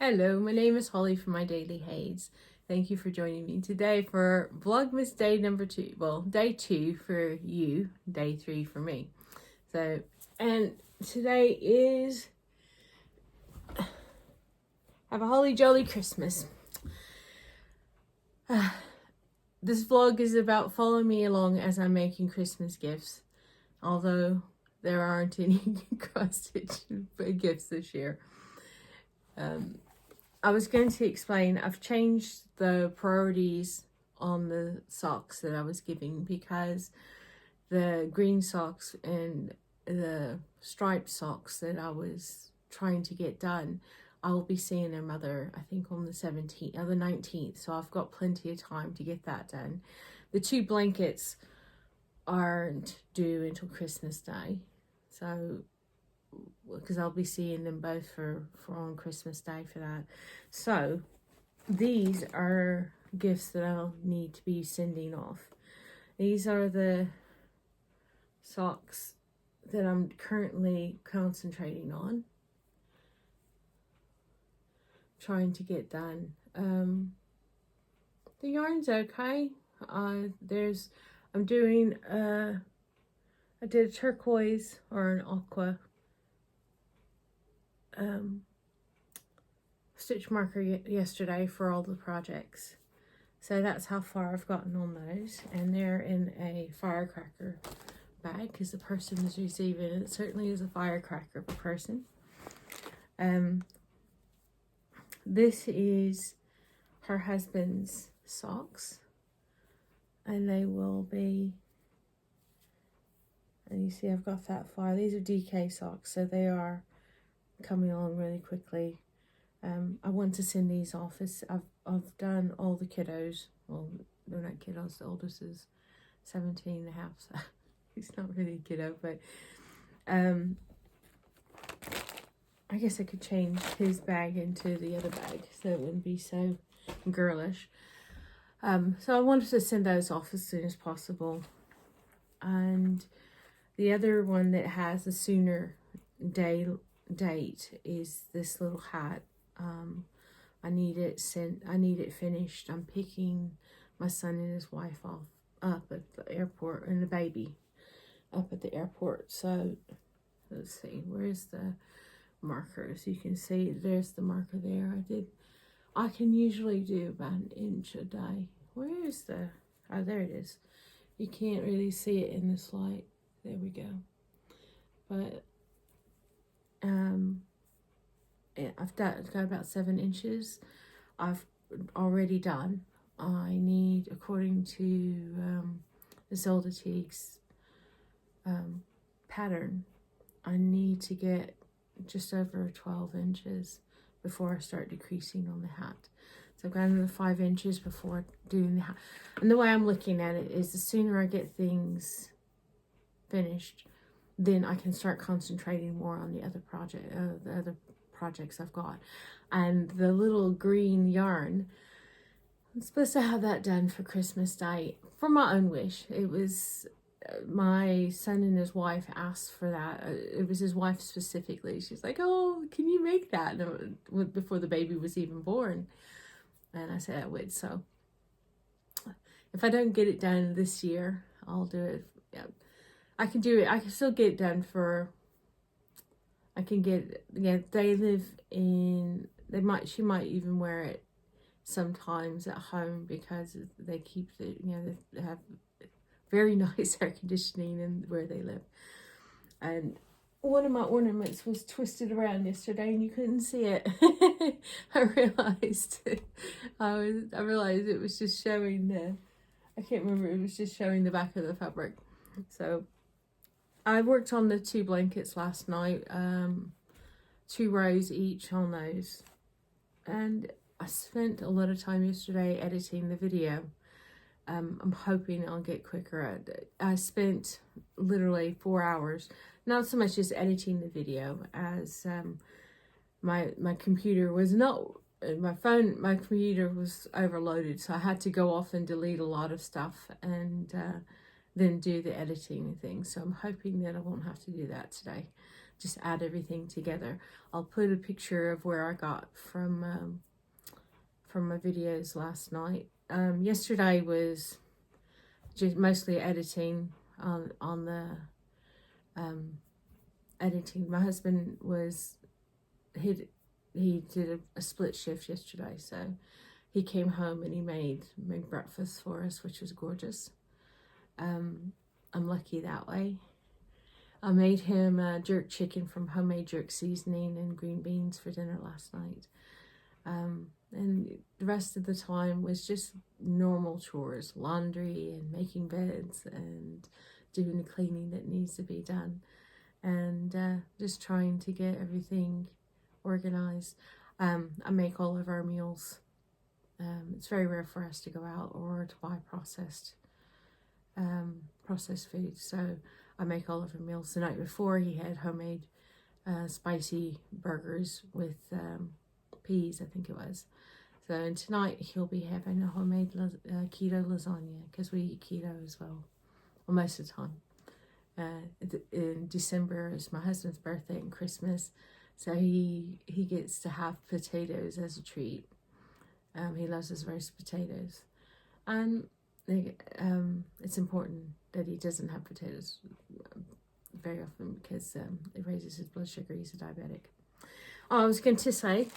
Hello, my name is Holly from My Daily Haze. Thank you for joining me today for Vlogmas day number 2. Well, day 2 for you, day 3 for me. And today is have a holly jolly Christmas. This vlog is about following me along as I'm making Christmas gifts, although there aren't any cross-stitch gifts this year. I was going to explain, I've changed the priorities on the socks that I was giving because the green socks and the striped socks that I was trying to get done, I'll be seeing their mother, I think on the 17th or the 19th. So I've got plenty of time to get that done. The 2 blankets aren't due until Christmas Day. So because I'll be seeing them both for on Christmas Day for that. So these are gifts that I'll need to be sending off. These are the socks that I'm currently concentrating on, trying to get done. The yarn's okay. I did a turquoise or an aqua stitch marker yesterday for all the projects, so that's how far I've gotten on those, and they're in a firecracker bag because the person is receiving it. It certainly is a firecracker of a person. This is her husband's socks, and they will be, and you see I've got that far. These are DK socks, so they are coming along really quickly. I want to send these off. I've done all the kiddos. Well, they're not kiddos. The oldest is 17 and a half, so he's not really a kiddo, but I guess I could change his bag into the other bag so it wouldn't be so girlish. So I wanted to send those off as soon as possible. And the other one that has a sooner date is this little hat. I need it finished. I'm picking my son and his wife up at the airport, and the baby up at the airport. So let's see, where's the markers? You can see there's the marker there. I can usually do about 1 inch a day. Where is the, oh, there it is. You can't really see it in this light. There we go. But I've got about 7 inches I've already done. I need, according to the Zelda Teague's pattern, I need to get just over 12 inches before I start decreasing on the hat. So I've got another 5 inches before doing the hat. And the way I'm looking at it is the sooner I get things finished, then I can start concentrating more on the other projects I've got. And the little green yarn, I'm supposed to have that done for Christmas Day for my own wish. It was my son and his wife asked for that. It was his wife specifically. She's like, "Oh, can you make that?" And before the baby was even born. And I said I would. So if I don't get it done this year, I'll do it. Yeah, I can do it. I can still get it done for, I can get, yeah, they live in, she might even wear it sometimes at home because they keep the, they have very nice air conditioning in where they live. And one of my ornaments was twisted around yesterday and you couldn't see it. I realized it was just showing I can't remember, it was just showing the back of the fabric. So I worked on the 2 blankets last night, 2 rows each on those, and I spent a lot of time yesterday editing the video. I'm hoping I'll get quicker at it. I spent literally 4 hours, not so much just editing the video as my computer was not, my computer was overloaded, so I had to go off and delete a lot of stuff and then do the editing and things. So I'm hoping that I won't have to do that today. just add everything together. I'll put a picture of where I got from my videos last night. Yesterday was just mostly editing on the editing. My husband was he did a split shift yesterday, so he came home and he made breakfast for us, which was gorgeous. I'm lucky that way. I made him jerk chicken from homemade jerk seasoning and green beans for dinner last night. And the rest of the time was just normal chores, laundry and making beds and doing the cleaning that needs to be done, and just trying to get everything organized. I make all of our meals. It's very rare for us to go out or to buy processed food, so I make all of our meals. The night before, he had homemade spicy burgers with peas, I think it was. So, and tonight he'll be having a homemade keto lasagna, because we eat keto as well most of the time. In December is my husband's birthday and Christmas, so he gets to have potatoes as a treat. He loves his roast potatoes, and it's important that he doesn't have potatoes very often, because it raises his blood sugar. He's a diabetic. Oh, I was going to say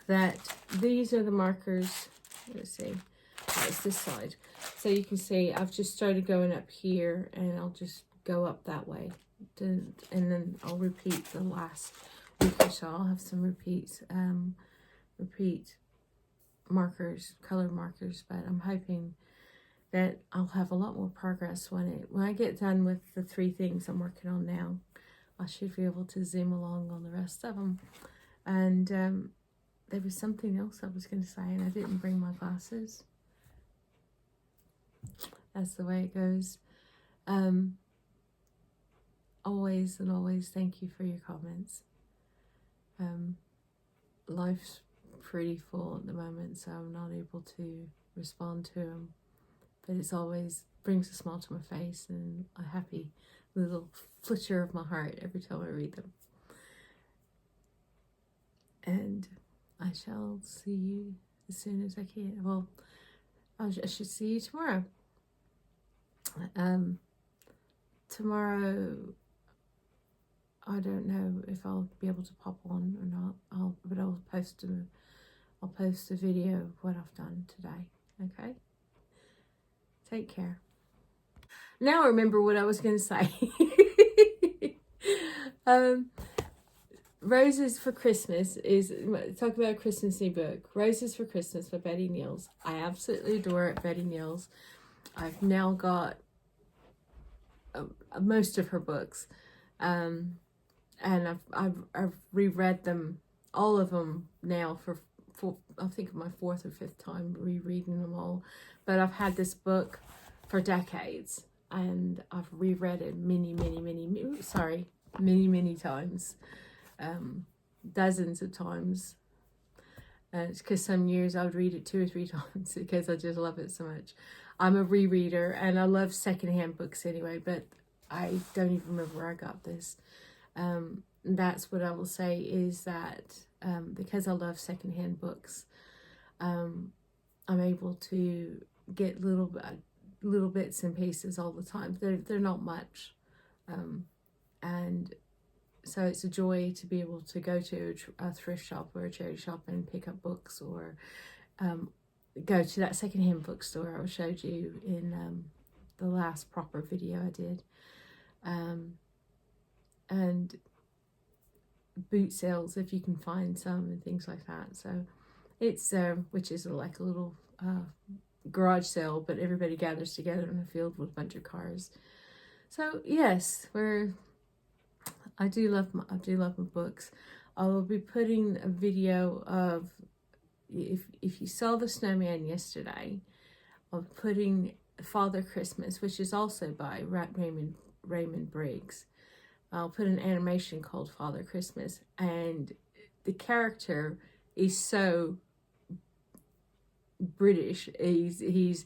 that these are the markers. Let's see. Oh, it's this side. So you can see I've just started going up here, and I'll just go up that way. And then I'll repeat the last week or so. I'll have some repeat markers, color markers, but I'm hoping that I'll have a lot more progress when I get done with the 3 things I'm working on now. I should be able to zoom along on the rest of them. And there was something else I was going to say, and I didn't bring my glasses. That's the way it goes. Always and always thank you for your comments. Life's pretty full at the moment, so I'm not able to respond to them. But it's always brings a smile to my face and a happy little flicker of my heart every time I read them. And I shall see you as soon as I can. Well, I should see you tomorrow. Tomorrow, I don't know if I'll be able to pop on or not. But I'll post a video of what I've done today. Okay. Take care. Now I remember what I was going to say. Roses for Christmas is, talk about a Christmassy book. Roses for Christmas by Betty Neels. I absolutely adore it, Betty Neels. I've now got most of her books, and I've reread them, all of them now for I think my 4th or 5th time rereading them all. But I've had this book for decades, and I've reread it many times, dozens of times. It's because some years I would read it 2 or 3 times because I just love it so much. I'm a rereader, and I love secondhand books anyway, but I don't even remember where I got this. That's what I will say, is that because I love secondhand books, I'm able to get little bits and pieces all the time. They're not much, and so it's a joy to be able to go to a thrift shop or a charity shop and pick up books, or go to that secondhand bookstore I showed you in the last proper video I did, and boot sales if you can find some and things like that. So it's which is like a little garage sale, but everybody gathers together in a field with a bunch of cars. So yes, I do love my books. I will be putting a video of, if you saw the snowman yesterday, of putting Father Christmas, which is also by Raymond Briggs. I'll put an animation called Father Christmas, and the character is so British. He's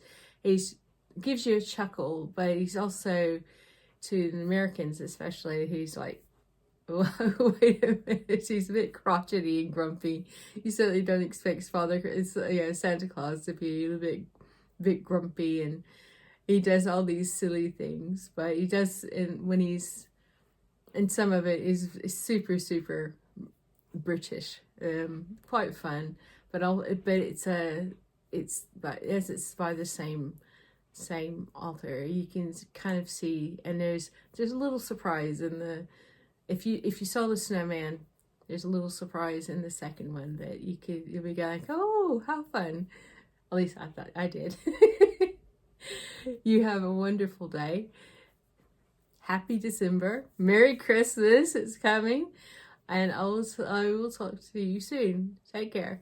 gives you a chuckle, but he's also, to the Americans especially, he's like Wait a minute, he's a bit crotchety and grumpy. You certainly don't expect Santa Claus to be a little bit grumpy, and he does all these silly things, but he does, and some of it is super, super British, quite fun, but it's by the same author. You can kind of see, and there's a little surprise in the, if you saw the snowman, there's a little surprise in the second one that you'll be going, oh, how fun. At least I thought I did. You have a wonderful day. Happy December. Merry Christmas. It's coming. And I will talk to you soon. Take care.